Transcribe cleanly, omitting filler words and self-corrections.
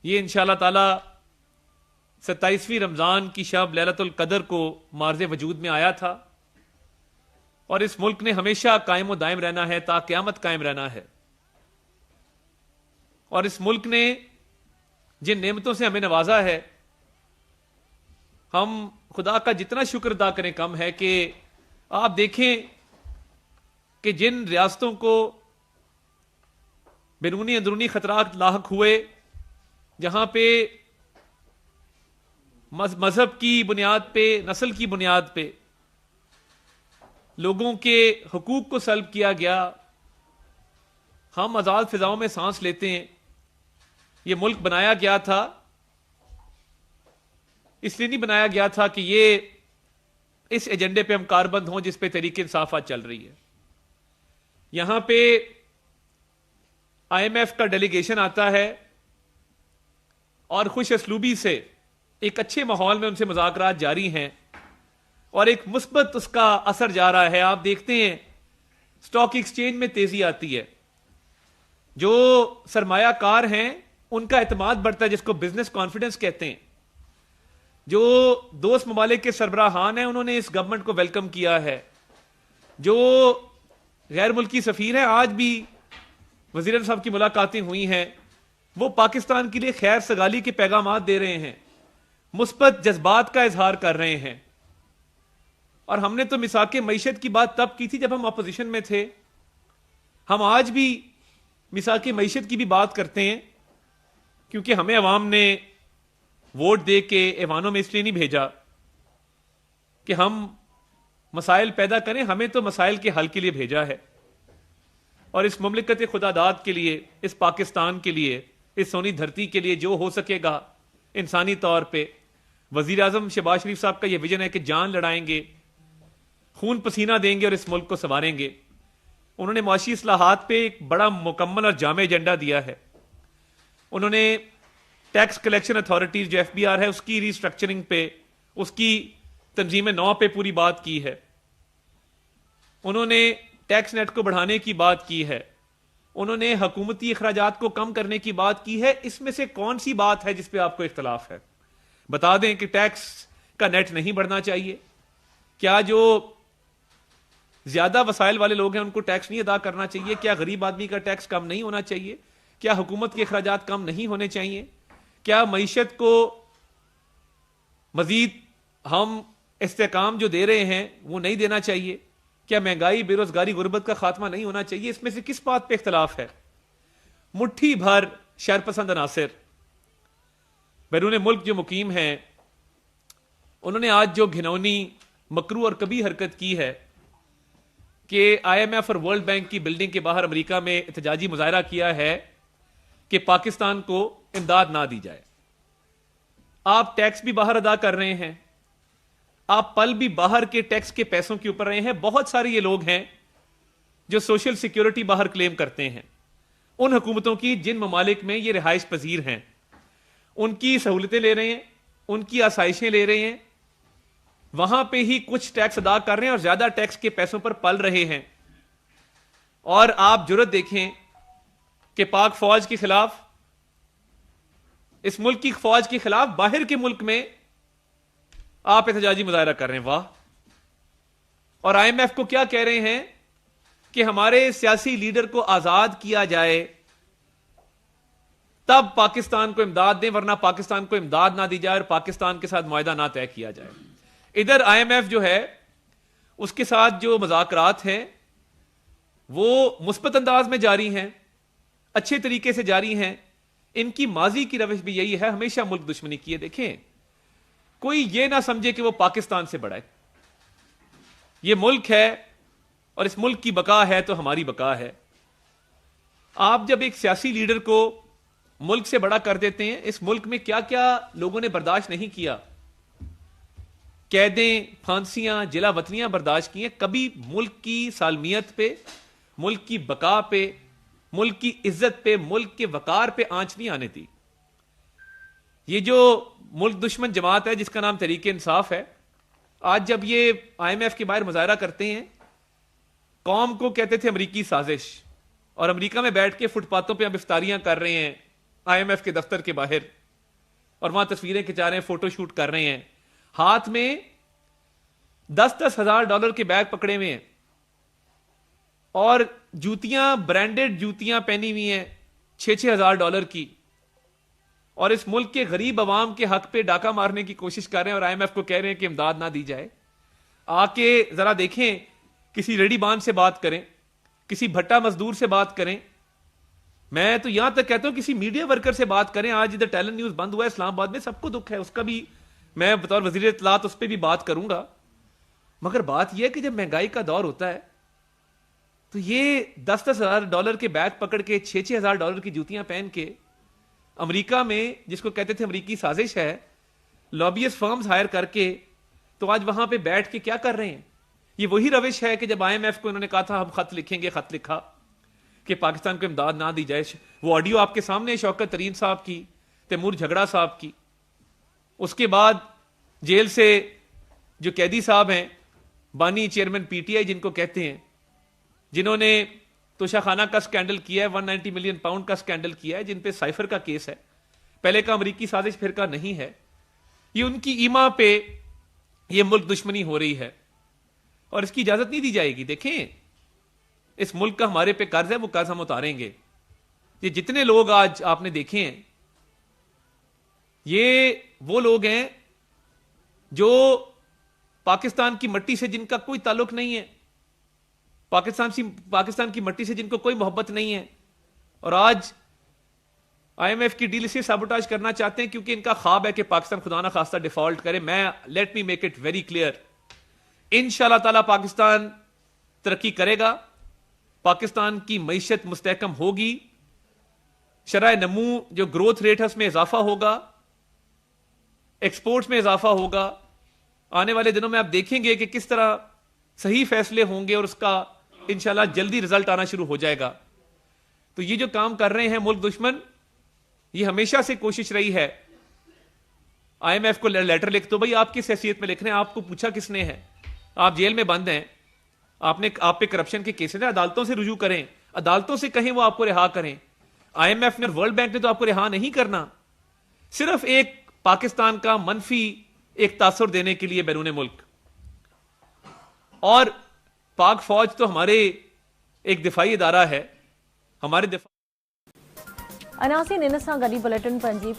یہ انشاءاللہ تعالی 27ویں رمضان کی شب لیلۃ القدر کو مارز وجود میں آیا تھا، اور اس ملک نے ہمیشہ قائم و دائم رہنا ہے، تا قیامت قائم رہنا ہے۔ اور اس ملک نے جن نعمتوں سے ہمیں نوازا ہے، ہم خدا کا جتنا شکر ادا کریں کم ہے۔ کہ آپ دیکھیں کہ جن ریاستوں کو بیرونی اندرونی خطرات لاحق ہوئے، جہاں پہ مذہب کی بنیاد پہ، نسل کی بنیاد پہ لوگوں کے حقوق کو سلب کیا گیا، ہم آزاد فضاؤں میں سانس لیتے ہیں۔ یہ ملک بنایا گیا تھا، اس لیے نہیں بنایا گیا تھا کہ یہ اس ایجنڈے پہ ہم کاربند ہوں جس پہ تحریک انصاف آج چل رہی ہے۔ یہاں پہ IMF کا ڈیلیگیشن آتا ہے اور خوش اسلوبی سے ایک اچھے ماحول میں ان سے مذاکرات جاری ہیں، اور ایک مثبت اس کا اثر جا رہا ہے۔ آپ دیکھتے ہیں سٹاک ایکسچینج میں تیزی آتی ہے، جو سرمایہ کار ہیں ان کا اعتماد بڑھتا ہے، جس کو بزنس کانفیڈنس کہتے ہیں۔ جو دوست ممالک کے سربراہان ہیں انہوں نے اس گورنمنٹ کو ویلکم کیا ہے۔ جو غیر ملکی سفیر ہیں، آج بھی وزیر اعظم صاحب کی ملاقاتیں ہوئی ہیں، وہ پاکستان کے لیے خیر سگالی کے پیغامات دے رہے ہیں، مثبت جذبات کا اظہار کر رہے ہیں۔ اور ہم نے تو میثاق معیشت کی بات تب کی تھی جب ہم اپوزیشن میں تھے، ہم آج بھی میثاق معیشت کی بھی بات کرتے ہیں، کیونکہ ہمیں عوام نے ووٹ دے کے ایوانوں میں اس لیے نہیں بھیجا کہ ہم مسائل پیدا کریں، ہمیں تو مسائل کے حل کے لیے بھیجا ہے۔ اور اس مملکت خدا داد کے لیے، اس پاکستان کے لیے، اس سونی دھرتی کے لیے جو ہو سکے گا انسانی طور پہ، وزیر اعظم شہباز شریف صاحب کا یہ ویژن ہے کہ جان لڑائیں گے، خون پسینہ دیں گے اور اس ملک کو سنواریں گے۔ انہوں نے معاشی اصلاحات پہ ایک بڑا مکمل اور جامع ایجنڈا دیا ہے۔ انہوں نے ٹیکس کلیکشن اتھارٹیز جو FBR ہے اس کی ری اسٹرکچرنگ پہ، اس کی تنظیم نو پہ پوری بات کی ہے۔ انہوں نے ٹیکس نیٹ کو بڑھانے کی بات کی ہے۔ انہوں نے حکومتی اخراجات کو کم کرنے کی بات کی ہے۔ اس میں سے کون سی بات ہے جس پہ آپ کو اختلاف ہے؟ بتا دیں کہ ٹیکس کا نیٹ نہیں بڑھنا چاہیے؟ کیا جو زیادہ وسائل والے لوگ ہیں ان کو ٹیکس نہیں ادا کرنا چاہیے؟ کیا غریب آدمی کا ٹیکس کم نہیں ہونا چاہیے؟ کیا حکومت کے اخراجات کم نہیں ہونے چاہیے؟ کیا معیشت کو مزید ہم استحکام جو دے رہے ہیں وہ نہیں دینا چاہیے؟ کیا مہنگائی، بے روزگاری، غربت کا خاتمہ نہیں ہونا چاہیے؟ اس میں سے کس بات پہ اختلاف ہے؟ مٹھی بھر شرپسند عناصر بیرون ملک جو مقیم ہیں، انہوں نے آج جو گھنونی، مکروہ اور کبھی حرکت کی ہے کہ IMF اور ورلڈ بینک کی بلڈنگ کے باہر امریکہ میں احتجاجی مظاہرہ کیا ہے کہ پاکستان کو امداد نہ دی جائے۔ آپ ٹیکس بھی باہر ادا کر رہے ہیں، آپ پل بھی باہر کے ٹیکس کے پیسوں کے اوپر رہے ہیں۔ بہت سارے یہ لوگ ہیں جو سوشل سیکیورٹی باہر کلیم کرتے ہیں، ان حکومتوں کی جن ممالک میں یہ رہائش پذیر ہیں، ان کی سہولتیں لے رہے ہیں، ان کی آسائشیں لے رہے ہیں، وہاں پہ ہی کچھ ٹیکس ادا کر رہے ہیں اور زیادہ ٹیکس کے پیسوں پر پل رہے ہیں۔ اور آپ جرت دیکھیں کہ پاک فوج کے خلاف، اس ملک کی فوج کے خلاف باہر کے ملک میں آپ احتجاجی مظاہرہ کر رہے ہیں۔ واہ! اور IMF کو کیا کہہ رہے ہیں کہ ہمارے سیاسی لیڈر کو آزاد کیا جائے، تب پاکستان کو امداد دیں، ورنہ پاکستان کو امداد نہ دی جائے اور پاکستان کے ساتھ معاہدہ نہ طے کیا جائے۔ ادھر IMF جو ہے اس کے ساتھ جو مذاکرات ہیں وہ مثبت انداز میں جاری ہیں، اچھے طریقے سے جاری ہیں۔ ان کی ماضی کی روش بھی یہی ہے، ہمیشہ ملک دشمنی کی ہے۔ دیکھیں، کوئی یہ نہ سمجھے کہ وہ پاکستان سے بڑا ہے۔ یہ ملک ہے اور اس ملک کی بقا ہے تو ہماری بقا ہے۔ آپ جب ایک سیاسی لیڈر کو ملک سے بڑا کر دیتے ہیں، اس ملک میں کیا کیا لوگوں نے برداشت نہیں کیا، قیدیں، پھانسیاں، جلا وطنیاں برداشت کی ہیں، کبھی ملک کی سالمیت پہ، ملک کی بقا پہ، ملک کی عزت پہ، ملک کے وقار پہ آنچ نہیں آنے دی۔ یہ جو ملک دشمن جماعت ہے جس کا نام تحریک انصاف ہے، آج جب یہ IMF کے باہر مظاہرہ کرتے ہیں، قوم کو کہتے تھے امریکی سازش، اور امریکہ میں بیٹھ کے فٹ پاتھوں پہ اب افطاریاں کر رہے ہیں، IMF کے دفتر کے باہر, اور وہاں تصویریں کھچا رہے ہیں, فوٹو شوٹ کر رہے ہیں, ہاتھ میں $10,000 کے بیگ پکڑے ہوئے ہیں, اور جوتیاں, برانڈڈ جوتیاں پہنی ہوئی ہیں $6,000 کی, اور اس ملک کے غریب عوام کے حق پہ ڈاکہ مارنے کی کوشش کر رہے ہیں, اور IMF کو کہہ رہے ہیں کہ امداد نہ دی جائے. آ کے ذرا دیکھیں, کسی ریڈی بان سے بات کریں, کسی بھٹا مزدور سے بات کریں, میں تو یہاں تک کہتا ہوں کسی میڈیا ورکر سے بات کریں. آج ادھر ٹیلنٹ نیوز بند ہوا ہے اسلام آباد میں, سب کو دکھ ہے, اس کا بھی میں بطور وزیر اطلاعات اس پہ بھی بات کروں گا. مگر بات یہ ہے کہ جب مہنگائی کا دور ہوتا ہے تو یہ $10,000 کے بیگ پکڑ کے, $6,000 کی جوتیاں پہن کے, امریکہ میں جس کو کہتے تھے امریکی سازش ہے, لابیس فرمز ہائر کر کے, تو آج وہاں پہ بیٹھ کے کیا کر رہے ہیں. یہ وہی روش ہے کہ جب IMF کو انہوں نے کہا تھا ہم خط لکھیں گے, خط لکھا کہ پاکستان کو امداد نہ دی جائے. وہ آڈیو آپ کے سامنے, شوکت ترین صاحب کی, تیمور جھگڑا صاحب کی. اس کے بعد جیل سے جو قیدی صاحب ہیں, بانی چیئرمین PTI جن کو کہتے ہیں, جنہوں نے توشہ خانہ کا سکینڈل کیا ہے, 190 ملین پاؤنڈ کا سکینڈل کیا ہے, جن پہ سائفر کا کیس ہے, پہلے کا امریکی سازش پھر کا نہیں ہے, یہ ان کی ایما پہ یہ ملک دشمنی ہو رہی ہے, اور اس کی اجازت نہیں دی جائے گی. دیکھیں, اس ملک کا ہمارے پہ قرض ہے, وہ قرض ہم اتاریں گے. یہ جتنے لوگ آج آپ نے دیکھے ہیں, یہ وہ لوگ ہیں جو پاکستان کی مٹی سے جن کا کوئی تعلق نہیں ہے, پاکستان کی مٹی سے جن کو کوئی محبت نہیں ہے, اور آج IMF کی ڈیل سے سابوٹاج کرنا چاہتے ہیں کیونکہ ان کا خواب ہے کہ پاکستان خدا نہ خواستہ ڈیفالٹ کرے. میں let me make it very clear, انشاءاللہ تعالی پاکستان ترقی کرے گا, پاکستان کی معیشت مستحکم ہوگی, شرح نمو جو گروتھ ریٹ ہے اس میں اضافہ ہوگا, ایکسپورٹس میں اضافہ ہوگا. آنے والے دنوں میں آپ دیکھیں گے کہ کس طرح صحیح فیصلے ہوں گے, اور اس کا انشاءاللہ جلدی رزلٹ آنا شروع ہو جائے گا. تو یہ جو کام کر رہے ہیں ملک دشمن, یہ ہمیشہ سے کوشش رہی ہے. IMF کو لیٹر لکھ دو, بھائی آپ کس حیثیت میں لکھ رہے ہیں, آپ کو پوچھا کس نے ہے, آپ جیل میں بند ہیں, آپ پہ کرپشن کے کیسز ہیں, عدالتوں سے رجوع کریں, عدالتوں سے کہیں وہ آپ کو رہا کریں. IMF نے, ورلڈ بینک نے تو آپ کو رہا نہیں کرنا, صرف ایک پاکستان کا منفی ایک تاثر دینے کے لیے بیرون ملک. اور پاک فوج تو ہمارے ایک دفاعی ادارہ ہے, ہمارے دفاع اناسی ننسا گڈی بلیٹن پنجی